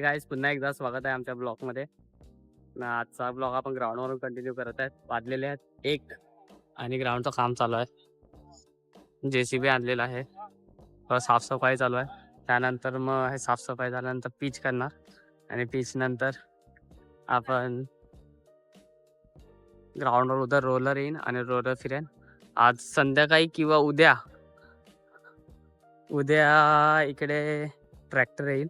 Guys, पुन्हा एकदा स्वागत आहे आमच्या ब्लॉगमध्ये. आजचा ब्लॉग आपण ग्राउंडवरून कंटिन्यू करत आहेत. वाजलेले आहेत 1 आणि ग्राउंडचं काम चालू आहे. JCB आणलेला आहे, साफसफाई चालू आहे. त्यानंतर मग हे साफसफाई झाल्यानंतर पिच करणार आणि पिच नंतर आपण ग्राउंडवर उद्या रोलर येईन आणि रोलर फिरेन. आज संध्याकाळी किंवा उद्या इकडे ट्रॅक्टर येईल.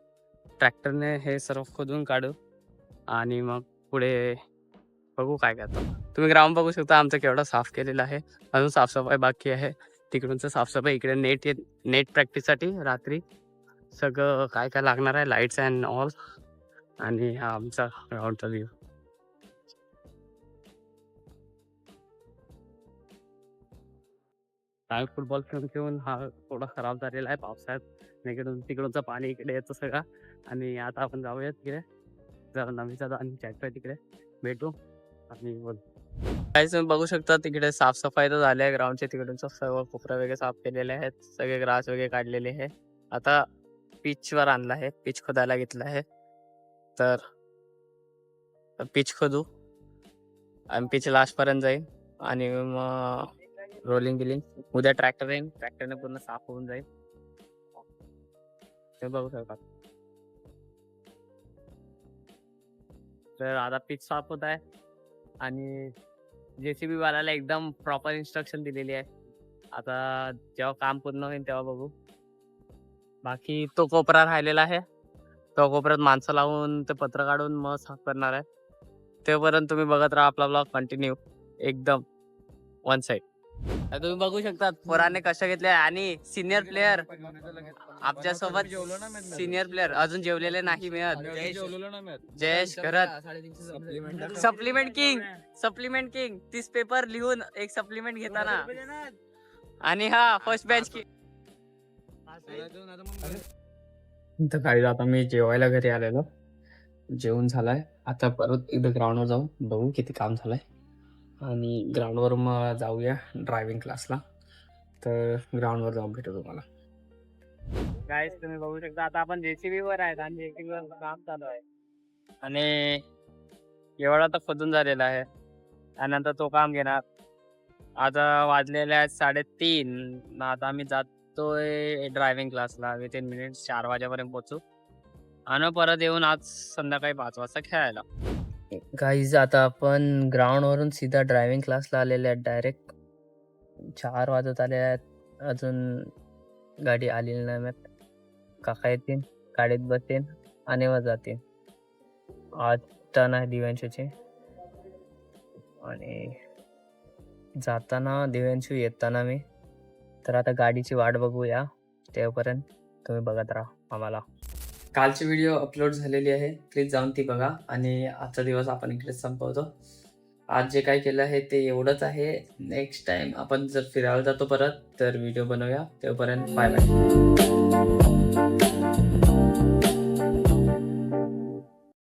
ट्रॅक्टरने हे सर्व खोदून काढू आणि मग पुढे बघू काय करतो. तुम्ही ग्राउंड बघू शकता आमचं केवढं साफ केलेलं आहे. अजून साफसफाई बाकी आहे. तिकडूनचं साफसफाई, इकडे नेट प्रॅक्टिससाठी रात्री सगळं काय काय लागणार आहे, लाईट्स अँड ऑल. आणि हा आमचा ग्राउंडचा व्ह्यू. फुटबॉल खेळून हा थोडा खराब झालेला आहे पावसाळ्यात. इकडून तिकडूनचं पाणी इकडे येतं सगळं. आणि आता आपण जाऊया तिकडे, जरा नवीनचा आणि चॅट तिकडे भेटू आणि बोलू. काहीच तुम्ही बघू शकता तिकडे साफसफाई तर झाली आहे. ग्राउंडचे तिकडूनचं सर्व कोपरा वगैरे साफ केलेले आहेत. सगळे ग्रास वगैरे काढलेले आहे. आता पिचवर आणला आहे, पिच खोदायला घेतलं आहे. तर पिच खोदू आणि पिच लास्टपर्यंत जाईल आणि मग रोलिंग बिलिंग. उद्या ट्रॅक्टर येईल, ट्रॅक्टरने पूर्ण साफ होऊन जाईल. ते बघू शकता. तर आता पिच साफ होत आहे आणि JCB वाल्याला एकदम प्रॉपर इन्स्ट्रक्शन दिलेली आहे. आता जेव्हा काम पूर्ण होईल तेव्हा बघू. बाकी तो कोपरा राहिलेला आहे, तो कोपऱ्यात माणसं लावून ते पत्र काढून मग साफ करणार आहे. तेव्हापर्यंत तुम्ही बघत राहा आपला ब्लॉग कंटिन्यू, एकदम वन साइड. तुम्ही बघू शकता पोराने कशा घेतले. आणि सिनियर प्लेअर आमच्यासोबत, सिनियर प्लेअर अजून जेवलेले नाही मिळत. जयेश करत सप्लिमेंट किंग 30 पेपर लिहून एक सप्लिमेंट घेताना. आणि हा फर्स्ट बँच की. तर काही आता मी जेवायला घरी आलेलो, जेवण झालाय. आता परत एकदा ग्राउंडवर जाऊन बघू किती काम झालंय आणि ग्राउंडवर मग जाऊया ड्रायव्हिंग क्लासला. तर ग्राउंडवर जाऊन भेटू तुम्हाला. गाईस, तुम्ही बघू शकता आता आपण JCB वर आहेत आणि JCB वर काम चालू आहे. आणि एवढा तर खोदून झालेला आहे. त्यानंतर तो काम घेणार. आता वाजलेले आहेत 3:30. आता आम्ही जातोय ड्रायव्हिंग क्लासला. विथिन मिनिट्स 4 वाजेपर्यंत पोहोचू आणि परत येऊन आज संध्याकाळी 5 वाजता खेळायला. गाईज, आता आपण ग्राउंडवरून सीधा ड्रायव्हिंग क्लासला आलेले आहेत. डायरेक्ट 4 वाजत आले आहेत, अजून गाडी आलेली नाही. काका येतील, गाडीत बसतील आणि मग जातील. आज टर्न आहे दिव्यांशूची आणि जाताना दिव्यांशू, येताना मी. तर आता गाडीची वाट बघूया. तेव्हापर्यंत तुम्ही बघत राहा आम्हाला. कालची व्हिडिओ अपलोड झालेली आहे, प्लीज जाऊन ती बघा. आणि आजचा दिवस आपण इकडेच संपवतो. आज जे काय केलं आहे ते एवढंच आहे. नेक्स्ट टाइम आपण जर फिरायला जातो परत तर व्हिडिओ बनवूया. तेव्हापर्यंत बाय बाय.